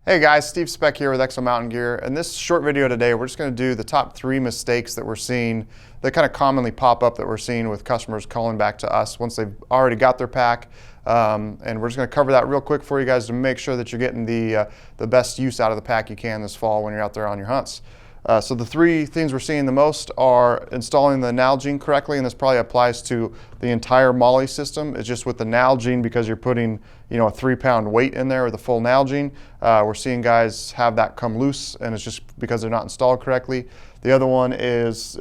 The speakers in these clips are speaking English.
Hey guys, Steve Speck here with Exo Mtn Gear. In this short video today, we're just going to do the top 3 mistakes that we're seeing that kind of commonly pop up that we're seeing with customers calling back to us once they've already got their pack. And we're just going to cover that real quick for you guys to make sure that you're getting the best use out of the pack you can this fall when you're out there on your hunts. So the 3 things we're seeing the most are installing the NALGENE correctly, and this probably applies to the entire MOLLE system. It's just with the NALGENE, because you're putting a 3-pound weight in there with the full NALGENE. We're seeing guys have that come loose, and it's just because they're not installed correctly. The other one is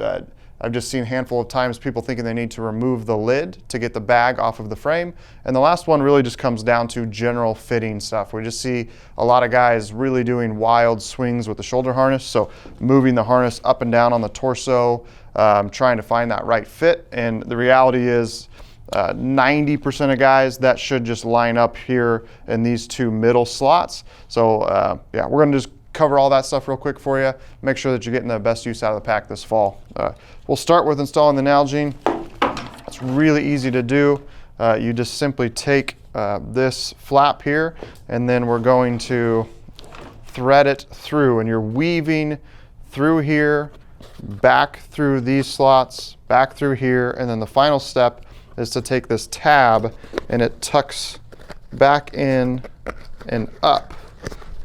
I've just seen a handful of times people thinking they need to remove the lid to get the bag off of the frame. And the last one really just comes down to general fitting stuff. We just see a lot of guys really doing wild swings with the shoulder harness. So moving the harness up and down on the torso, trying to find that right fit. And the reality is 90% of guys, that should just line up here in these 2 middle slots. So yeah, we're gonna just cover all that stuff real quick for you. Make sure that you're getting the best use out of the pack this fall. We'll start with installing the NALGENE. It's really easy to do. You just simply take this flap here, and then we're going to thread it through, and you're weaving through here, back through these slots, back through here, and then the final step is to take this tab and it tucks back in and up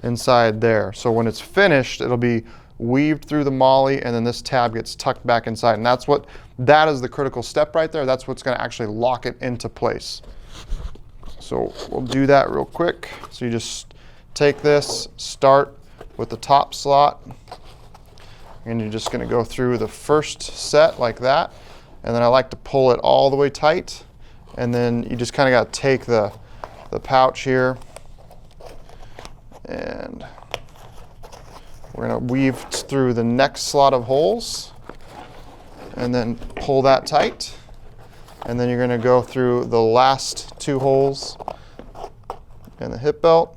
inside there. So when it's finished, it'll be weaved through the MOLLE, and then this tab gets tucked back inside. And that is the critical step right there. That's what's going to actually lock it into place. So we'll do that real quick. So you just take this, start with the top slot, and you're just going to go through the first set like that. And then I like to pull it all the way tight, and then you just kind of got to take the pouch here, and we're going to weave through the next slot of holes and then pull that tight. And then you're going to go through the last 2 holes in the hip belt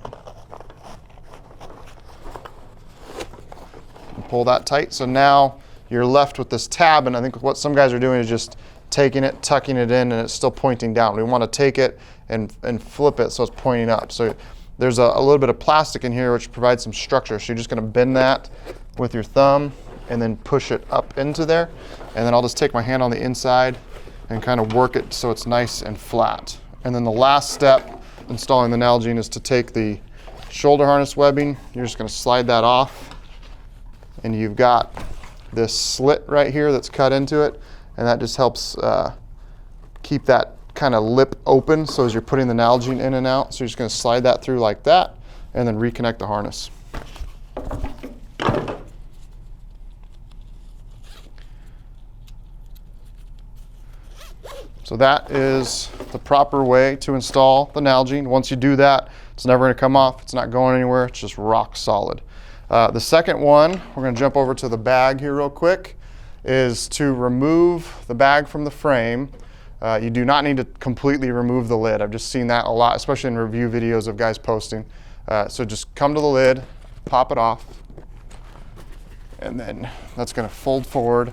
and pull that tight. So now you're left with this tab, and I think what some guys are doing is just taking it, tucking it in, and it's still pointing down. We want to take it and flip it so it's pointing up. So there's a little bit of plastic in here which provides some structure. So you're just going to bend that with your thumb and then push it up into there. And then I'll just take my hand on the inside and kind of work it so it's nice and flat. And then the last step installing the NALGENE is to take the shoulder harness webbing. You're just going to slide that off, and you've got this slit right here that's cut into it, and that just helps keep that kind of lip open, so as you're putting the NALGENE in and out. So you're just going to slide that through like that and then reconnect the harness. So that is the proper way to install the NALGENE. Once you do that, it's never going to come off. It's not going anywhere. It's just rock solid. The second one, we're going to jump over to the bag here real quick, is to remove the bag from the frame. You do not need to completely remove the lid. I've just seen that a lot, especially in review videos of guys posting. So just come to the lid, pop it off, and then that's going to fold forward.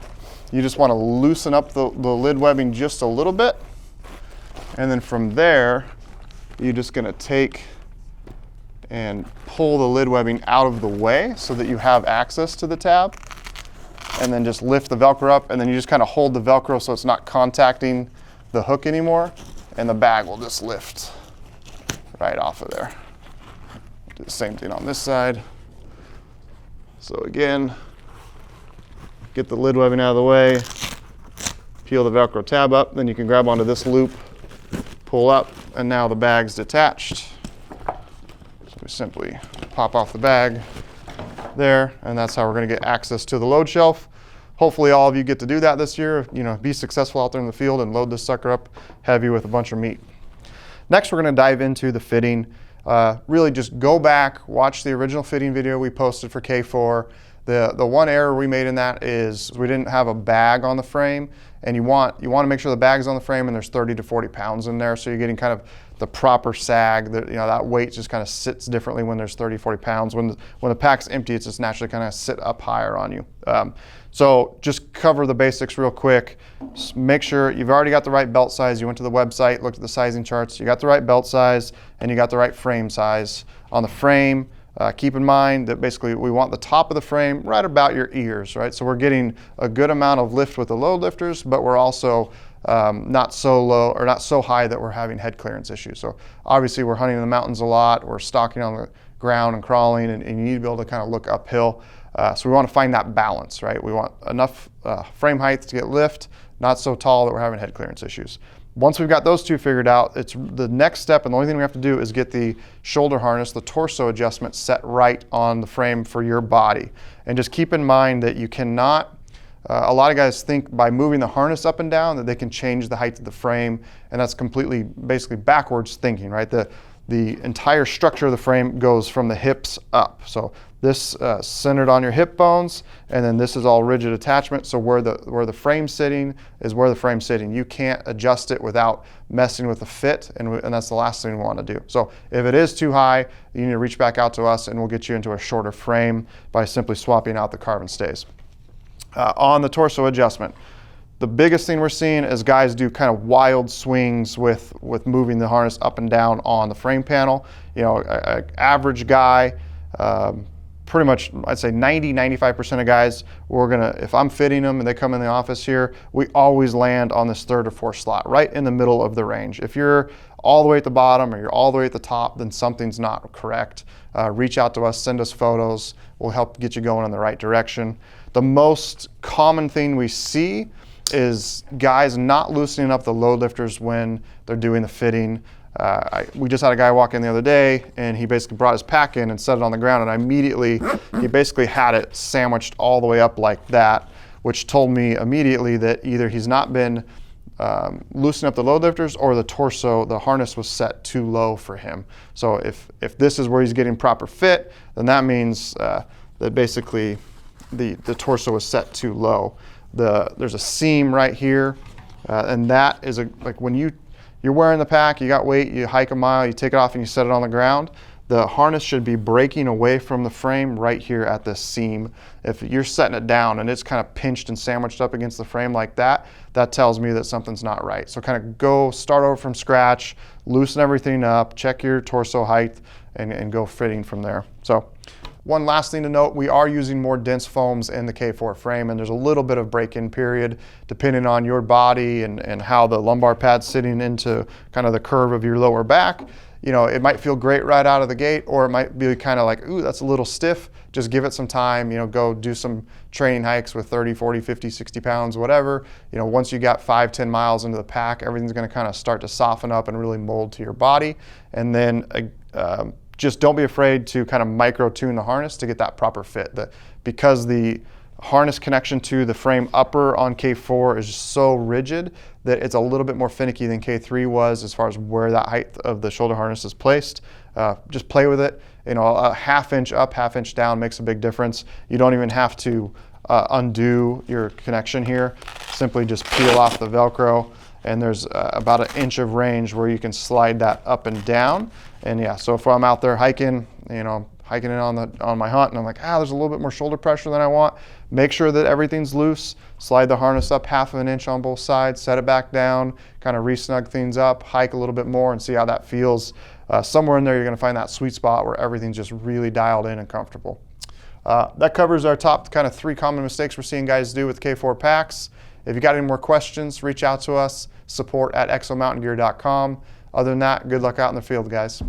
You just want to loosen up the lid webbing just a little bit, and then from there, you're just going to take and pull the lid webbing out of the way so that you have access to the tab, and then just lift the Velcro up, and then you just kind of hold the Velcro so it's not contacting the hook anymore, and the bag will just lift right off of there. Do the same thing on this side. So again, get the lid webbing out of the way, peel the Velcro tab up, then you can grab onto this loop, pull up, and now the bag's detached. So we simply pop off the bag there, and that's how we're going to get access to the load shelf. Hopefully all of you get to do that this year. Be successful out there in the field and load this sucker up heavy with a bunch of meat. Next, we're going to dive into the fitting. Really just go back, watch the original fitting video we posted for K4. The one error we made in that is we didn't have a bag on the frame, and you want to make sure the bag's on the frame and there's 30 to 40 pounds in there, so you're getting kind of the proper sag. That weight just kind of sits differently when there's 30, 40 pounds. When the pack's empty, it's just naturally kind of sit up higher on you. So just cover the basics real quick. Just make sure you've already got the right belt size. You went to the website, looked at the sizing charts. You got the right belt size, and you got the right frame size. On the frame, Keep in mind that basically we want the top of the frame right about your ears, right? So we're getting a good amount of lift with the load lifters, but we're also not so low or not so high that we're having head clearance issues. So obviously we're hunting in the mountains a lot, we're stalking on the ground and crawling, and you need to be able to kind of look uphill. So we want to find that balance, right? We want enough frame height to get lift, not so tall that we're having head clearance issues. Once we've got those two figured out, it's the next step, and the only thing we have to do is get the shoulder harness, the torso adjustment set right on the frame for your body. And just keep in mind that you cannot, a lot of guys think by moving the harness up and down that they can change the height of the frame, and that's completely, basically backwards thinking, right? The entire structure of the frame goes from the hips up. So this centered on your hip bones, and then this is all rigid attachment. So where the frame's sitting is where the frame's sitting. You can't adjust it without messing with the fit, and that's the last thing we want to do. So if it is too high, you need to reach back out to us, and we'll get you into a shorter frame by simply swapping out the carbon stays. On the torso adjustment, the biggest thing we're seeing is guys do kind of wild swings with moving the harness up and down on the frame panel. You know, an average guy, pretty much I'd say 90–95% of guys, if I'm fitting them and they come in the office here, we always land on this third or fourth slot, right in the middle of the range. If you're all the way at the bottom or you're all the way at the top, then something's not correct. Reach out to us, send us photos. We'll help get you going in the right direction. The most common thing we see is guys not loosening up the load lifters when they're doing the fitting. We just had a guy walk in the other day, and he basically brought his pack in and set it on the ground, and he basically had it sandwiched all the way up like that, which told me immediately that either he's not been loosening up the load lifters, or the harness was set too low for him. So if this is where he's getting proper fit, then that means that basically the torso was set too low. There's a seam right here, and that is like when you're wearing the pack, you got weight, you hike a mile, you take it off and you set it on the ground, the harness should be breaking away from the frame right here at this seam. If you're setting it down and it's kind of pinched and sandwiched up against the frame like that, that tells me that something's not right. So kind of start over from scratch, loosen everything up, check your torso height, and go fitting from there. So one last thing to note, we are using more dense foams in the K4 frame, and there's a little bit of break-in period depending on your body and how the lumbar pad's sitting into kind of the curve of your lower back. You know, it might feel great right out of the gate, or it might be kind of like, ooh, that's a little stiff. Just give it some time, you know, go do some training hikes with 30, 40, 50, 60 pounds, whatever. You know, once you got 5–10 miles into the pack, everything's gonna kind of start to soften up and really mold to your body. And then just don't be afraid to kind of micro tune the harness to get that proper fit. Because the harness connection to the frame upper on K4 is so rigid that it's a little bit more finicky than K3 was as far as where that height of the shoulder harness is placed. Just play with it. You know, a ½ inch up, ½ inch down makes a big difference. You don't even have to undo your connection here. Simply just peel off the Velcro, and there's about an inch of range where you can slide that up and down. And yeah, so if I'm out there hiking, you know, hiking in on my hunt, and I'm like, there's a little bit more shoulder pressure than I want, make sure that everything's loose, slide the harness up ½ inch on both sides, set it back down, kind of re-snug things up, hike a little bit more and see how that feels. Somewhere in there, you're gonna find that sweet spot where everything's just really dialed in and comfortable. That covers our top kind of 3 common mistakes we're seeing guys do with K4 packs. If you got any more questions, reach out to us, support@exomtngear.com. Other than that, good luck out in the field, guys.